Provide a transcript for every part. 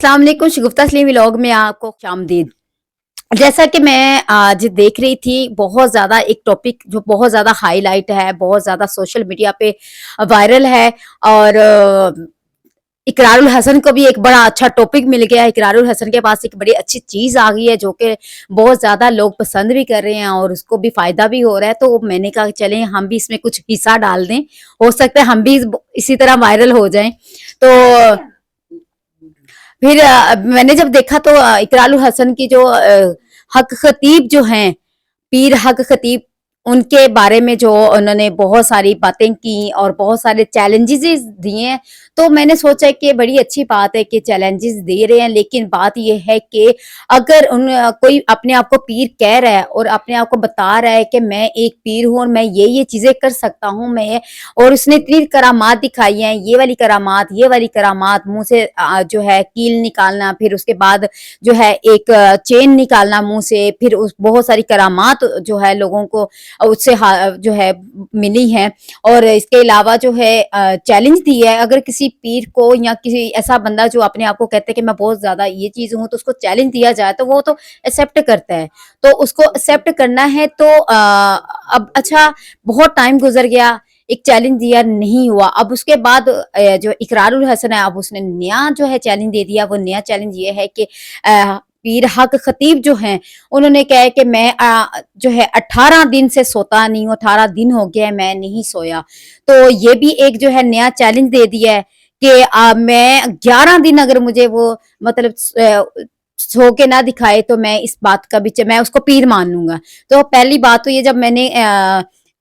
अस्सलाम वालेकुम शगुफ्ता तस्लीम व्लॉग में आपको खुशामदीद। जैसा कि मैं आज देख रही थी, बहुत ज़्यादा एक टॉपिक जो बहुत ज़्यादा हाईलाइट है, बहुत ज़्यादा सोशल मीडिया पे वायरल है और इकरारुल हसन को भी एक बड़ा अच्छा टॉपिक मिल गया है। इकरारुल हसन के पास एक बड़ी अच्छी चीज़ आ गई है जो कि बहुत ज़्यादा लोग पसंद भी कर रहे हैं और उसको भी फ़ायदा भी हो रहा है। तो मैंने कहा चलें हम भी इसमें कुछ हिस्सा डाल दें, हो सकता है हम भी इसी तरह वायरल हो जाएँ। तो फिर मैंने जब देखा तो इकरारुल हसन की जो हक खतीब जो हैं, पीर हक खतीब, उनके बारे में जो उन्होंने बहुत सारी बातें की और बहुत सारे चैलेंजेस दिए हैं। तो मैंने सोचा कि बड़ी अच्छी बात है कि चैलेंजेस दे रहे हैं, लेकिन बात ये है कि अगर कोई अपने आप को पीर कह रहा है और अपने आप को बता रहा है कि मैं एक पीर हूँ और मैं ये चीजें कर सकता हूँ, मैं और उसने इतनी करामात दिखाई हैं, ये वाली करामात, मुंह से जो है कील निकालना, फिर उसके बाद जो है एक चेन निकालना मुंह से, फिर उस बहुत सारी करामात जो है लोगों को उससे जो है मिली है। और इसके अलावा जो है चैलेंज दिया है, अगर किसी पीर को या किसी ऐसा बंदा जो अपने आप को कहते हैं कि मैं बहुत ज्यादा ये चीज हूँ, तो उसको चैलेंज दिया जाए तो वो तो एक्सेप्ट करता है। तो उसको एक्सेप्ट करना है तो अब अच्छा, बहुत टाइम गुजर गया, एक चैलेंज दिया नहीं हुआ, अब उसके बाद जो इकरारुल हसन है, अब उसने नया जो है चैलेंज दे दिया। वो नया चैलेंज ये है कि पीर हक खतीब जो हैं, उन्होंने कहा है कि मैं जो है 18 दिन से सोता नहीं हूँ, 18 दिन हो गया है मैं नहीं सोया। तो ये भी एक जो है नया चैलेंज दे दिया है कि मैं 11 दिन अगर मुझे वो मतलब सो के ना दिखाए तो मैं इस बात का भी मैं उसको पीर मान लूंगा। तो पहली बात तो ये, जब मैंने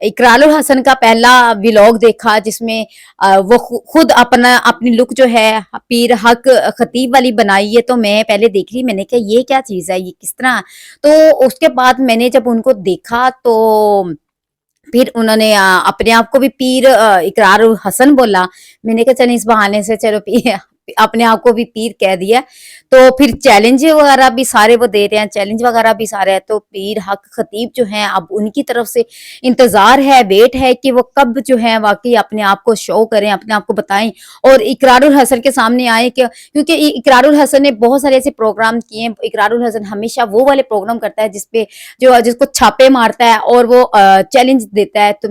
इकरारुल हसन का पहला व्लॉग देखा जिसमें वो खुद अपना अपनी लुक जो है पीर हक खतीब वाली बनाई है, तो मैं पहले देख रही, मैंने कहा ये क्या चीज है, ये किस तरह। तो उसके बाद मैंने जब उनको देखा तो फिर उन्होंने अपने आप को भी पीर इकरारुल हसन बोला। मैंने कहा चल इस बहाने से चलो पीर अपने आप को भी पीर कह दिया। तो फिर चैलेंज वगैरह भी सारे वो दे रहे हैं, चैलेंज वगैरह भी सारे हैं। तो पीर हक खतीब जो हैं, अब उनकी तरफ से इंतजार है, वेट है कि वो कब जो है वाकई अपने आप को शो करें, अपने आप को बताएं और इकरारुल हसन के सामने आए कि क्योंकि इकरारुल हसन ने बहुत सारे ऐसे प्रोग्राम किए हैं। इकरारुल हसन हमेशा वो वाले प्रोग्राम करता है जिसपे जो जिसको छापे मारता है और वो चैलेंज देता है। तो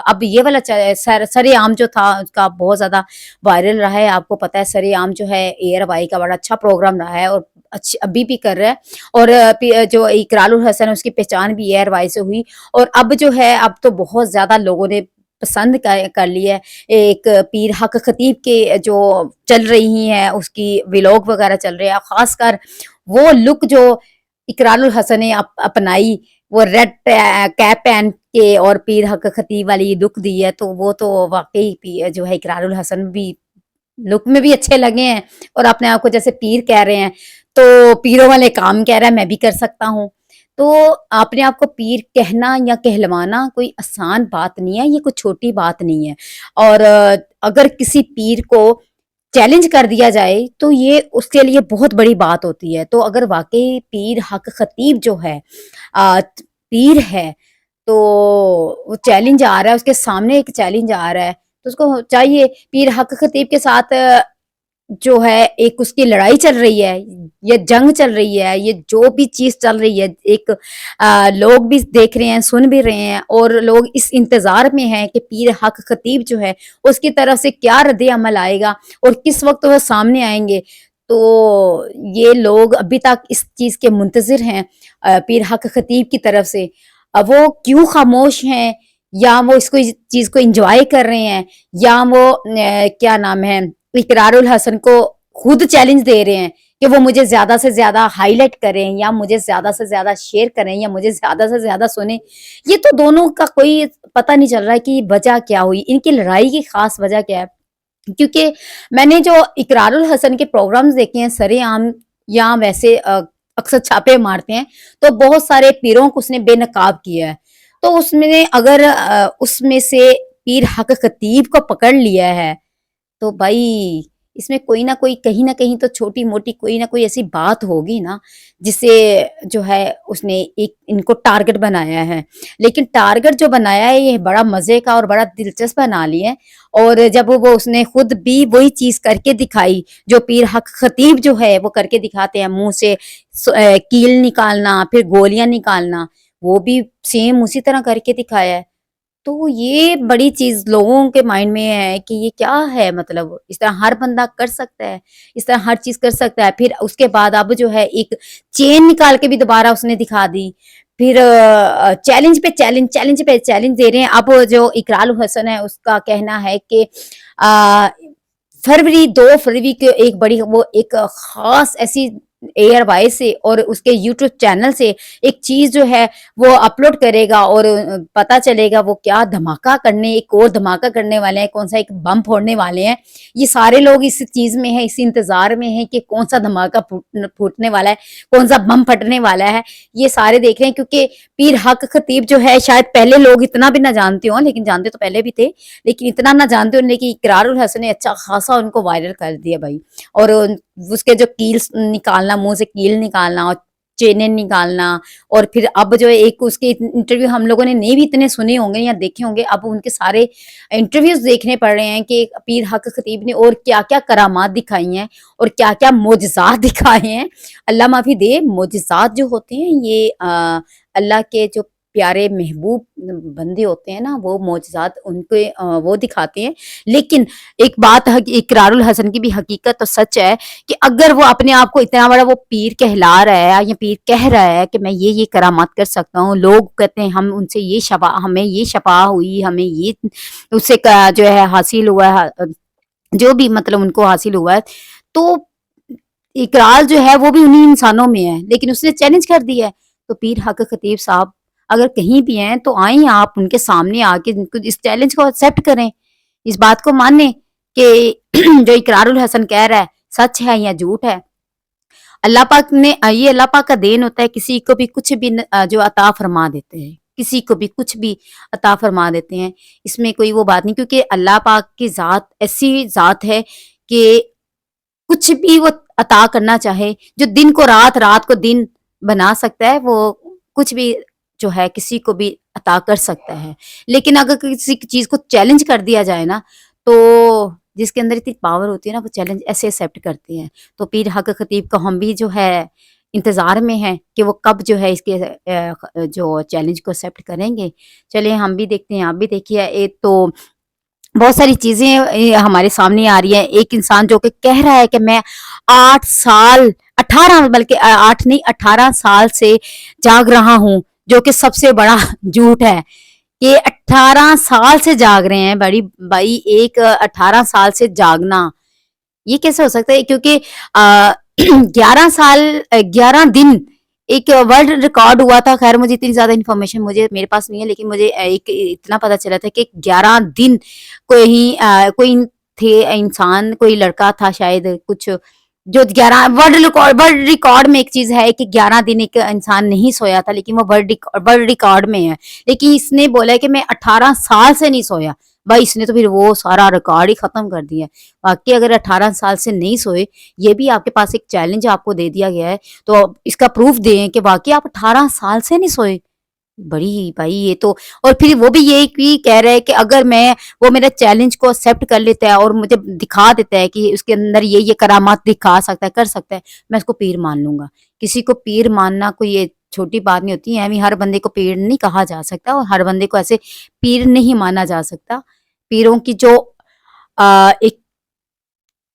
अब ये वाला सरेआम जो था उसका बहुत ज्यादा वायरल रहा है। आपको पता है सरेआम जो है एयर वाई का बड़ा अच्छा प्रोग्राम रहा है और अच्छी अभी भी कर रहा है। और जो इकरारुल हसन है उसकी पहचान भी एयर वाई से हुई। और अब जो है अब तो बहुत ज्यादा लोगों ने पसंद कर लिया है। एक पीर हक खतीब के जो चल रही हैं उसकी व्लॉग वगैरह चल रहे हैं, खासकर वो लुक जो इकरारुल हसन ने अपनाई, वो रेड कैप पहन के और पीर हक खतीब वाली लुक दी है, तो वो तो वाकई जो है इकरारुल हसन भी लुक में भी अच्छे लगे हैं और अपने आप को जैसे पीर कह रहे हैं। तो पीरों वाले काम कह रहा है, मैं भी कर सकता हूँ। तो अपने आप को पीर कहना या कहलवाना कोई आसान बात नहीं है, ये कोई छोटी बात नहीं है। और अगर किसी पीर को चैलेंज कर दिया जाए तो ये उसके लिए बहुत बड़ी बात होती है। तो अगर वाकई पीर हक खतीब जो है पीर है, तो वो चैलेंज आ रहा है, उसके सामने एक चैलेंज आ रहा है, तो उसको चाहिए पीर हक खतीब के साथ जो है एक उसकी लड़ाई चल रही है, ये जंग चल रही है, ये जो भी चीज चल रही है, एक लोग भी देख रहे हैं, सुन भी रहे हैं और लोग इस इंतजार में हैं कि पीर हक खतीब जो है उसकी तरफ से क्या रद्द अमल आएगा और किस वक्त वह सामने आएंगे। तो ये लोग अभी तक इस चीज के मुंतजिर हैं पीर हक खतीब की तरफ से। अब वो क्यों खामोश हैं, या वो इसको इस चीज को एंजॉय कर रहे हैं, या वो क्या नाम है इकरारुल हसन को खुद चैलेंज दे रहे हैं कि वो मुझे ज्यादा से ज्यादा हाईलाइट करें या मुझे ज्यादा से ज्यादा शेयर करें या मुझे ज्यादा से ज्यादा सुने। ये तो दोनों का कोई पता नहीं चल रहा है कि वजह क्या हुई, इनकी लड़ाई की खास वजह क्या है। क्योंकि मैंने जो इकरारुल हसन के प्रोग्राम्स देखे हैं सरेआम या वैसे अक्सर छापे मारते हैं, तो बहुत सारे पीरों को उसने बेनकाब किया है। तो उसमें अगर उसमें से पीर हक खतीब को पकड़ लिया है, तो भाई इसमें कोई ना कोई कहीं न कहीं तो छोटी-मोटी कोई ना कोई ऐसी बात होगी ना, जिससे जो है उसने एक इनको टारगेट बनाया है। लेकिन टारगेट जो बनाया है ये बड़ा मज़े का और बड़ा दिलचस्प बना लिया है, और जब वो उसने खुद भी वही चीज़ करके दिखाई, जो पीर हक खतीब जो है वो करके दिखाते हैं, मुँह से कील निकालना, फिर गोलियाँ निकालना, वो भी सेम उसी तरह करके दिखाया है। तो ये बड़ी चीज़ लोगों के माइंड में है कि ये क्या है, मतलब इस तरह हर बंदा कर सकता है, इस तरह हर चीज़ कर सकता है। फिर उसके बाद अब जो है एक चेन निकाल के भी दोबारा उसने दिखा दी। फिर चैलेंज पे चैलेंज, चैलेंज पे चैलेंज दे रहे हैं। अब जो इकराल हसन है उसका कहना है कि अ, फरवरी 2 फरवरी को एक बड़ी वो एक ख़ास ऐसी एयरवाइज़ से और उसके यूट्यूब चैनल से एक चीज़ जो है वो अपलोड करेगा, और पता चलेगा वो क्या धमाका करने एक और धमाका करने वाले हैं, कौन-सा एक बम फोड़ने वाले हैं। ये सारे लोग इस चीज़ में हैं, इस इंतज़ार में हैं कि कौन-सा धमाका फूटने वाला है, कौन-सा बम फटने वाला है। ये सारे देख रहे हैं, क्योंकि पीर हक खतीब जो है शायद पहले लोग इतना भी ना जानते हों, लेकिन जानते तो पहले भी थे, लेकिन इतना ना जानते हों, लेकिन इकरारुल हसन ने अच्छा खासा उनको वायरल कर दिया भाई। और उसके जो कील्स निकालना, मुँह से कील निकालना और चेनें निकालना, और फिर अब जो है एक उसके इंटरव्यू हम लोगों ने नहीं भी इतने सुने होंगे या देखे होंगे, अब उनके सारे इंटरव्यूज़ देखने पड़ रहे हैं कि पीर हक खतीब ने और क्या-क्या करामात दिखाई हैं और क्या-क्या मोजज़ात दिखाए हैं। अल्लाह माफ़ी दे, मोजज़ात जो होते हैं ये अल्लाह के जो प्यारे महबूब बंदे होते हैं ना, वो मोजज़ात उनके वो दिखाते हैं। लेकिन एक बात इकरारुल हसन की भी हकीकत तो सच है कि अगर वो अपने आप को इतना बड़ा वो पीर कहला रहा है या पीर कह रहा है कि मैं ये करामात कर सकता हूँ, लोग कहते हैं हम उनसे ये शफ़ा हमें ये शफ़ा हुई, हमें ये उससे जो है हासिल हुआ है, जो भी मतलब उनको हासिल हुआ है, तो इकरार जो है वो भी उन्हीं इंसानों में है, लेकिन उसने चैलेंज कर दिया है। तो पीर हक खतीब साहब अगर कहीं भी हैं तो आएँ आप उनके सामने आके इनको इस चैलेंज को एक्सेप्ट करें, इस बात को मानें कि जो इकरारुल हसन कह रहा है सच है या झूठ है। अल्लाह पाक ने ये अल्लाह पाक का देन होता है, किसी को भी कुछ भी जो अता फरमा देते हैं, किसी को भी कुछ भी अता फरमा देते हैं। इसमें कोई वो बात नहीं, क्योंकि अल्लाह पाक की ज़ात ऐसी ज़ात है कि कुछ भी वो अता करना चाहे, जो दिन को रात, रात को दिन बना सकता है, वो कुछ भी जो है किसी को भी अता कर सकता है। लेकिन अगर किसी चीज़ को चैलेंज कर दिया जाए ना, तो जिसके अंदर इतनी पावर होती है ना, वो चैलेंज ऐसे एक्सेप्ट करते हैं। तो पीर हक खतीब का हम भी जो है इंतज़ार में हैं कि वो कब जो है इसके जो चैलेंज को एक्सेप्ट करेंगे। चलिए हम भी देखते हैं, आप भी देखिए। एक तो बहुत सारी चीज़ें हमारे सामने आ रही हैं। एक इंसान जो कि कह रहा है कि मैं 8 साल 18 बल्कि 8 नहीं 18 साल से जाग रहा हूँ, जो कि सबसे बड़ा झूठ है। ये 18 साल से जाग रहे हैं बड़ी भाई, एक 18 साल से जागना, ये कैसे हो सकता है? क्योंकि 11 साल 11 दिन एक वर्ल्ड रिकॉर्ड हुआ था। ख़ैर मुझे इतनी ज़्यादा इन्फॉर्मेशन मुझे मेरे पास नहीं है, लेकिन मुझे एक इतना पता चला था कि 11 दिन कोई थे इंसान, कोई लड़का था शायद कुछ, जो 11 वर्ल्ड रिकॉर्ड में एक चीज़ है कि 11 दिन एक इंसान नहीं सोया था, लेकिन वो वर्ल्ड रिकॉर्ड में है। लेकिन इसने बोला है कि मैं 18 साल से नहीं सोया। भाई इसने तो फिर वो सारा रिकॉर्ड ही ख़त्म कर दिया है। वाक़ई अगर 18 साल से नहीं सोए, ये भी आपके पास एक चैलेंज आपको दे दिया गया है, तो अब इसका प्रूफ़ दें कि वाक़ई आप 18 साल से नहीं सोए। बड़ी भाई ये तो, और फिर वो भी ये भी कह रहा है कि अगर मैं वो मेरे चैलेंज को एक्सेप्ट कर लेता है और मुझे दिखा देता है कि उसके अंदर ये करामात दिखा सकता है, कर सकता है, मैं उसको पीर मान लूँगा। किसी को पीर मानना कोई ये छोटी बात नहीं होती है, यानी हर बंदे को पीर नहीं कहा जा सकता और हर बंदे को ऐसे पीर नहीं माना जा सकता। पीरों की जो एक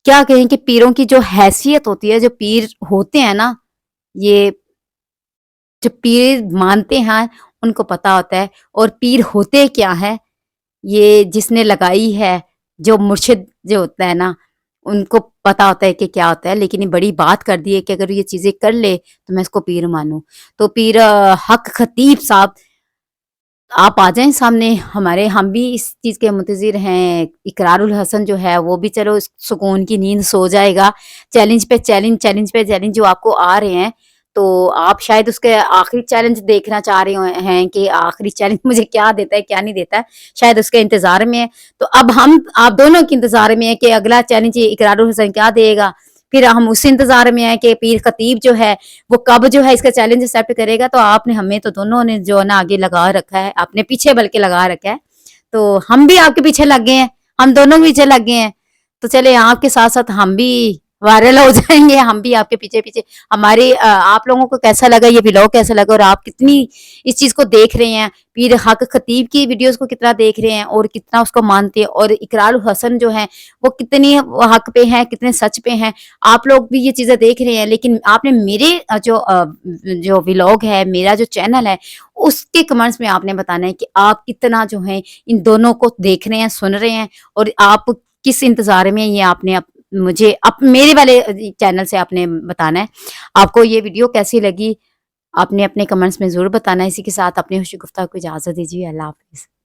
क्या कहें कि पीरों की जो हैसियत होती है, जो पीर होते हैं ना, ये जो पीर मानते हैं उनको पता होता है, और पीर होते क्या है ये जिसने लगाई है, जो मुर्शिद जो होता है ना, उनको पता होता है कि क्या होता है। लेकिन ये बड़ी बात कर दी है कि अगर ये चीज़ें कर ले तो मैं इसको पीर मानूँ। तो पीर हक खतीब साहब आप आ जाएँ सामने हमारे, हम भी इस चीज़ के मुंतज़िर हैं। इकरारुल हसन जो है वो भी चलो सुकून की नींद सो जाएगा। चैलेंज पे चैलेंज, चैलेंज पे चैलेंज जो आपको आ रहे हैं, تو آپ شاید اس کے آخری چیلنج دیکھنا چاہ رہے ہیں کہ آخری چیلنج مجھے کیا دیتا ہے کیا نہیں دیتا ہے، شاید اس کے انتظار میں ہے. تو اب ہم آپ دونوں کے انتظار میں ہیں کہ اگلا چیلنج اقرار الحسن کیا دے گا. پھر ہم اس انتظار میں ہیں کہ پیر خطیب جو ہے وہ کب جو ہے اس کا چیلنج ایکسیپٹ کرے گا. تو آپ نے ہمیں تو دونوں نے جو ہے نا آگے لگا رکھا ہے، اپنے پیچھے بلکہ لگا رکھا ہے. تو ہم بھی آپ کے پیچھے لگ گئے ہیں، ہم دونوں پیچھے لگ گئے ہیں. تو چلے آپ کے ساتھ ساتھ ہم بھی وائرل ہو جائیں گے، ہم بھی آپ کے پیچھے پیچھے. ہماری آپ لوگوں کو کیسا لگا یہ ولاگ، کیسا لگا، اور آپ کتنی اس چیز کو دیکھ رہے ہیں، پیر حق خطیب کی ویڈیوز کو کتنا دیکھ رہے ہیں اور کتنا اس کو مانتے ہیں، اور اقرار الحسن جو ہیں وہ کتنی حق پہ ہیں، کتنے سچ پہ ہیں. آپ لوگ بھی یہ چیزیں دیکھ رہے ہیں، لیکن آپ نے میرے جو ولاگ ہے، میرا جو چینل ہے، اس کے کمنٹس میں آپ نے بتانا ہے کہ آپ کتنا جو ہے ان دونوں کو دیکھ رہے ہیں، سن رہے ہیں، اور آپ کس انتظار میں. یہ آپ نے مجھے میرے والے چینل سے آپ نے بتانا ہے. آپ کو یہ ویڈیو کیسی لگی آپ نے اپنے کمنٹس میں ضرور بتانا ہے. اسی کے ساتھ اپنی خوشی گفتگو کو اجازت دیجیے. اللہ حافظ.